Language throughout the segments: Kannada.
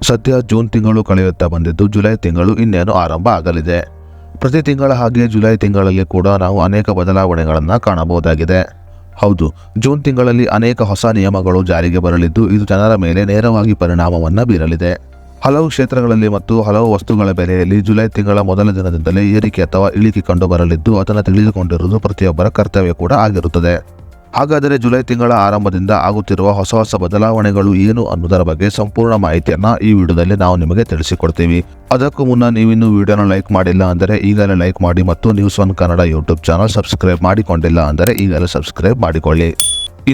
ಸದ್ಯ ಜೂನ್ ತಿಂಗಳು ಕಳೆಯುತ್ತಾ ಬಂದಿದ್ದು ಜುಲೈ ತಿಂಗಳು ಇನ್ನೇನು ಆರಂಭ ಆಗಲಿದೆ. ಪ್ರತಿ ತಿಂಗಳ ಹಾಗೆ ಜುಲೈ ತಿಂಗಳಲ್ಲಿ ಕೂಡ ನಾವು ಅನೇಕ ಬದಲಾವಣೆಗಳನ್ನು ಕಾಣಬಹುದಾಗಿದೆ. ಹೌದು, ಜೂನ್ ತಿಂಗಳಲ್ಲಿ ಅನೇಕ ಹೊಸ ನಿಯಮಗಳು ಜಾರಿಗೆ ಬರಲಿದ್ದು ಇದು ಜನರ ಮೇಲೆ ನೇರವಾಗಿ ಪರಿಣಾಮವನ್ನು ಬೀರಲಿದೆ. ಹಲವು ಕ್ಷೇತ್ರಗಳಲ್ಲಿ ಮತ್ತು ಹಲವು ವಸ್ತುಗಳ ಬೆಲೆಯಲ್ಲಿ ಜುಲೈ ತಿಂಗಳ ಮೊದಲ ದಿನದಿಂದಲೇ ಏರಿಕೆ ಅಥವಾ ಇಳಿಕೆ ಕಂಡು ಬರಲಿದ್ದು ಅದನ್ನು ತಿಳಿದುಕೊಂಡಿರುವುದು ಪ್ರತಿಯೊಬ್ಬರ ಕರ್ತವ್ಯ ಕೂಡ ಆಗಿರುತ್ತದೆ. ಹಾಗಾದರೆ ಜುಲೈ ತಿಂಗಳ ಆರಂಭದಿಂದ ಆಗುತ್ತಿರುವ ಹೊಸ ಹೊಸ ಬದಲಾವಣೆಗಳು ಏನು ಅನ್ನೋದರ ಬಗ್ಗೆ ಸಂಪೂರ್ಣ ಮಾಹಿತಿಯನ್ನು ಈ ವಿಡಿಯೋದಲ್ಲಿ ನಾವು ನಿಮಗೆ ತಿಳಿಸಿಕೊಡ್ತೀವಿ. ಅದಕ್ಕೂ ಮುನ್ನ ನೀವಿನ್ನೂ ವಿಡಿಯೋನ ಲೈಕ್ ಮಾಡಿಲ್ಲ ಅಂದರೆ ಈಗಲೇ ಲೈಕ್ ಮಾಡಿ ಮತ್ತು news one Kannada YouTube channel subscribe ಮಾಡಿಕೊಂಡಿಲ್ಲ ಅಂದರೆ ಈಗಲೇ ಸಬ್ಸ್ಕ್ರೈಬ್ ಮಾಡಿಕೊಳ್ಳಿ.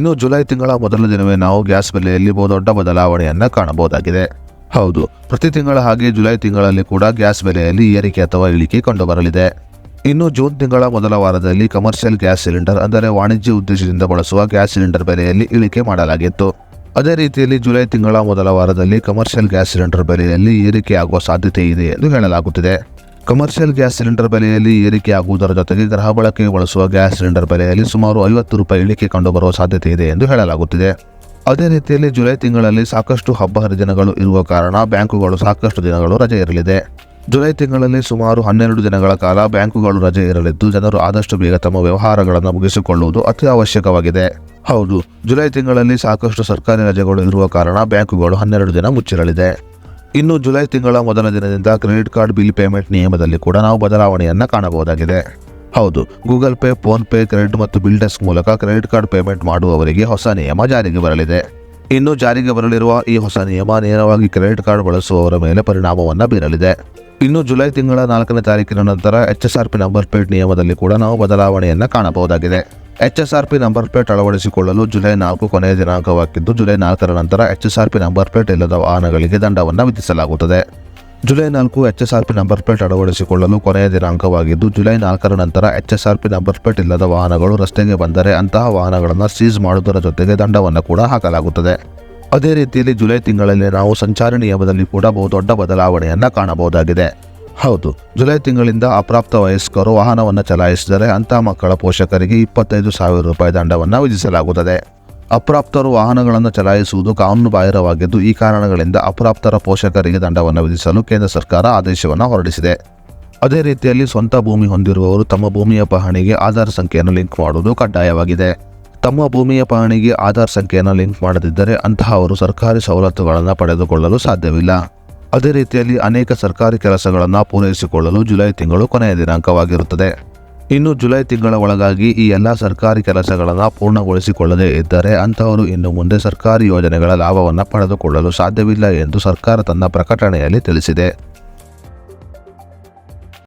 ಇನ್ನು ಜುಲೈ ತಿಂಗಳ ಮೊದಲ ದಿನವೇ ನಾವು ಗ್ಯಾಸ್ ಬೆಲೆಯಲ್ಲಿ ಬಹುದೊಡ್ಡ ಬದಲಾವಣೆಯನ್ನು ಕಾಣಬಹುದಾಗಿದೆ. ಹೌದು, ಪ್ರತಿ ತಿಂಗಳ ಹಾಗೆ ಜುಲೈ ತಿಂಗಳಲ್ಲಿ ಕೂಡ ಗ್ಯಾಸ್ ಬೆಲೆಯಲ್ಲಿ ಏರಿಕೆ ಅಥವಾ ಇಳಿಕೆ ಕಂಡುಬರಲಿದೆ. ಇನ್ನು ಜೂನ್ ತಿಂಗಳ ಮೊದಲ ವಾರದಲ್ಲಿ ಕಮರ್ಷಿಯಲ್ ಗ್ಯಾಸ್ ಸಿಲಿಂಡರ್ ಅಂದರೆ ವಾಣಿಜ್ಯ ಉದ್ದೇಶದಿಂದ ಬಳಸುವ ಗ್ಯಾಸ್ ಸಿಲಿಂಡರ್ ಬೆಲೆಯಲ್ಲಿ ಇಳಿಕೆ ಮಾಡಲಾಗಿತ್ತು. ಅದೇ ರೀತಿಯಲ್ಲಿ ಜುಲೈ ತಿಂಗಳ ಮೊದಲ ವಾರದಲ್ಲಿ ಕಮರ್ಷಿಯಲ್ ಗ್ಯಾಸ್ ಸಿಲಿಂಡರ್ ಬೆಲೆಯಲ್ಲಿ ಏರಿಕೆ ಆಗುವ ಸಾಧ್ಯತೆ ಇದೆ ಎಂದು ಹೇಳಲಾಗುತ್ತಿದೆ. ಕಮರ್ಷಿಯಲ್ ಗ್ಯಾಸ್ ಸಿಲಿಂಡರ್ ಬೆಲೆಯಲ್ಲಿ ಏರಿಕೆ ಆಗುವುದರ ಜೊತೆಗೆ ಗೃಹ ಬಳಕೆಗೆ ಬಳಸುವ ಗ್ಯಾಸ್ ಸಿಲಿಂಡರ್ ಬೆಲೆಯಲ್ಲಿ ಸುಮಾರು 50 ರೂಪಾಯಿ ಇಳಿಕೆ ಕಂಡುಬರುವ ಸಾಧ್ಯತೆ ಇದೆ ಎಂದು ಹೇಳಲಾಗುತ್ತಿದೆ. ಅದೇ ರೀತಿಯಲ್ಲಿ ಜುಲೈ ತಿಂಗಳಲ್ಲಿ ಸಾಕಷ್ಟು ಹಬ್ಬ ಹರಿದಿನಗಳು ಇರುವ ಕಾರಣ ಬ್ಯಾಂಕುಗಳು ಸಾಕಷ್ಟು ದಿನಗಳು ರಜೆ ಇರಲಿದೆ. ಜುಲೈ ತಿಂಗಳಲ್ಲಿ ಸುಮಾರು 12 ದಿನಗಳ ಕಾಲ ಬ್ಯಾಂಕುಗಳು ರಜೆ ಇರಲಿದ್ದು ಜನರು ಆದಷ್ಟು ಬೇಗ ತಮ್ಮ ವ್ಯವಹಾರಗಳನ್ನು ಮುಗಿಸಿಕೊಳ್ಳುವುದು ಅತಿ ಅವಶ್ಯಕವಾಗಿದೆ. ಹೌದು, ಜುಲೈ ತಿಂಗಳಲ್ಲಿ ಸಾಕಷ್ಟು ಸರ್ಕಾರಿ ರಜೆಗಳು ಇರುವ ಕಾರಣ ಬ್ಯಾಂಕುಗಳು 12 ದಿನ ಮುಚ್ಚಿರಲಿದೆ. ಇನ್ನು ಜುಲೈ ತಿಂಗಳ ಮೊದಲ ದಿನದಿಂದ ಕ್ರೆಡಿಟ್ ಕಾರ್ಡ್ ಬಿಲ್ ಪೇಮೆಂಟ್ ನಿಯಮದಲ್ಲಿ ಕೂಡ ನಾವು ಬದಲಾವಣೆಯನ್ನು ಕಾಣಬಹುದಾಗಿದೆ. ಹೌದು, Google pay, phone pay, credit ಮತ್ತು ಬಿಲ್ ಡೆಸ್ಕ್ ಮೂಲಕ ಕ್ರೆಡಿಟ್ ಕಾರ್ಡ್ ಪೇಮೆಂಟ್ ಮಾಡುವವರಿಗೆ ಹೊಸ ನಿಯಮ ಜಾರಿಗೆ ಬರಲಿದೆ. ಇನ್ನು ಜಾರಿಗೆ ಬರಲಿರುವ ಈ ಹೊಸ ನಿಯಮ ನೇರವಾಗಿ ಕ್ರೆಡಿಟ್ ಕಾರ್ಡ್ ಬಳಸುವವರ ಮೇಲೆ ಪರಿಣಾಮವನ್ನು ಬೀರಲಿದೆ. ಇನ್ನು ಜುಲೈ ತಿಂಗಳ 4ನೇ ತಾರೀಕಿನ ನಂತರ HSRP ನಂಬರ್ ಪ್ಲೇಟ್ ನಿಯಮದಲ್ಲಿ ಕೂಡ ನಾವು ಬದಲಾವಣೆಯನ್ನು ಕಾಣಬಹುದಾಗಿದೆ. HSRP ನಂಬರ್ ಪ್ಲೇಟ್ ಅಳವಡಿಸಿಕೊಳ್ಳಲು ಜುಲೈ 4 ಕೊನೆಯ ದಿನಾಂಕವಾಗಿದ್ದು ಜುಲೈ 4ರ ನಂತರ HSRP ನಂಬರ್ ಪ್ಲೇಟ್ ಇಲ್ಲದ ವಾಹನಗಳಿಗೆ ದಂಡವನ್ನು ವಿಧಿಸಲಾಗುತ್ತದೆ. ಜುಲೈ 4 HSRP ನಂಬರ್ ಪ್ಲೇಟ್ ಅಳವಡಿಸಿಕೊಳ್ಳಲು ಕೊನೆಯ ದಿನಾಂಕವಾಗಿದ್ದು ಜುಲೈ 4ರ ನಂತರ HSRP ನಂಬರ್ ಪ್ಲೇಟ್ ಇಲ್ಲದ ವಾಹನಗಳು ರಸ್ತೆಗೆ ಬಂದರೆ ಅಂತಹ ವಾಹನಗಳನ್ನು ಸೀಸ್ ಮಾಡುವುದರ ಜೊತೆಗೆ ದಂಡವನ್ನು ಕೂಡ ಹಾಕಲಾಗುತ್ತದೆ. ಅದೇ ರೀತಿಯಲ್ಲಿ ಜುಲೈ ತಿಂಗಳಲ್ಲಿ ನಾವು ಸಂಚಾರಿ ನಿಯಮದಲ್ಲಿ ಕೂಡ ಬಹುದೊಡ್ಡ ಬದಲಾವಣೆಯನ್ನು ಕಾಣಬಹುದಾಗಿದೆ. ಹೌದು, ಜುಲೈ ತಿಂಗಳಿಂದ ಅಪ್ರಾಪ್ತ ವಯಸ್ಕರು ವಾಹನವನ್ನು ಚಲಾಯಿಸಿದರೆ ಅಂತಹ ಮಕ್ಕಳ ಪೋಷಕರಿಗೆ 25,000 ರೂಪಾಯಿ ದಂಡವನ್ನು ವಿಧಿಸಲಾಗುತ್ತದೆ. ಅಪ್ರಾಪ್ತರು ವಾಹನಗಳನ್ನು ಚಲಾಯಿಸುವುದು ಕಾನೂನು ಬಾಹಿರವಾಗಿದ್ದು ಈ ಕಾರಣಗಳಿಂದ ಅಪ್ರಾಪ್ತರ ಪೋಷಕರಿಗೆ ದಂಡವನ್ನು ವಿಧಿಸಲು ಕೇಂದ್ರ ಸರ್ಕಾರ ಆದೇಶವನ್ನು ಹೊರಡಿಸಿದೆ. ಅದೇ ರೀತಿಯಲ್ಲಿ ಸ್ವಂತ ಭೂಮಿ ಹೊಂದಿರುವವರು ತಮ್ಮ ಭೂಮಿಯ ಪಹಣಿಗೆ ಆಧಾರ್ ಸಂಖ್ಯೆಯನ್ನು ಲಿಂಕ್ ಮಾಡುವುದು ಕಡ್ಡಾಯವಾಗಿದೆ. ತಮ್ಮ ಭೂಮಿಯ ಪಹಣಿಗೆ ಆಧಾರ್ ಸಂಖ್ಯೆಯನ್ನು ಲಿಂಕ್ ಮಾಡದಿದ್ದರೆ ಅಂತಹವರು ಸರ್ಕಾರಿ ಸವಲತ್ತುಗಳನ್ನು ಪಡೆದುಕೊಳ್ಳಲು ಸಾಧ್ಯವಿಲ್ಲ. ಅದೇ ರೀತಿಯಲ್ಲಿ ಅನೇಕ ಸರ್ಕಾರಿ ಕೆಲಸಗಳನ್ನು ಪೂರೈಸಿಕೊಳ್ಳಲು ಜುಲೈ ತಿಂಗಳು ಕೊನೆಯ ದಿನಾಂಕವಾಗಿರುತ್ತದೆ. ಇನ್ನು ಜುಲೈ ತಿಂಗಳ ಒಳಗಾಗಿ ಈ ಎಲ್ಲ ಸರ್ಕಾರಿ ಕೆಲಸಗಳನ್ನು ಪೂರ್ಣಗೊಳಿಸಿಕೊಳ್ಳದೇ ಇದ್ದರೆ ಅಂತಹವರು ಇನ್ನು ಮುಂದೆ ಸರ್ಕಾರಿ ಯೋಜನೆಗಳ ಲಾಭವನ್ನು ಪಡೆದುಕೊಳ್ಳಲು ಸಾಧ್ಯವಿಲ್ಲ ಎಂದು ಸರ್ಕಾರ ತನ್ನ ಪ್ರಕಟಣೆಯಲ್ಲಿ ತಿಳಿಸಿದೆ.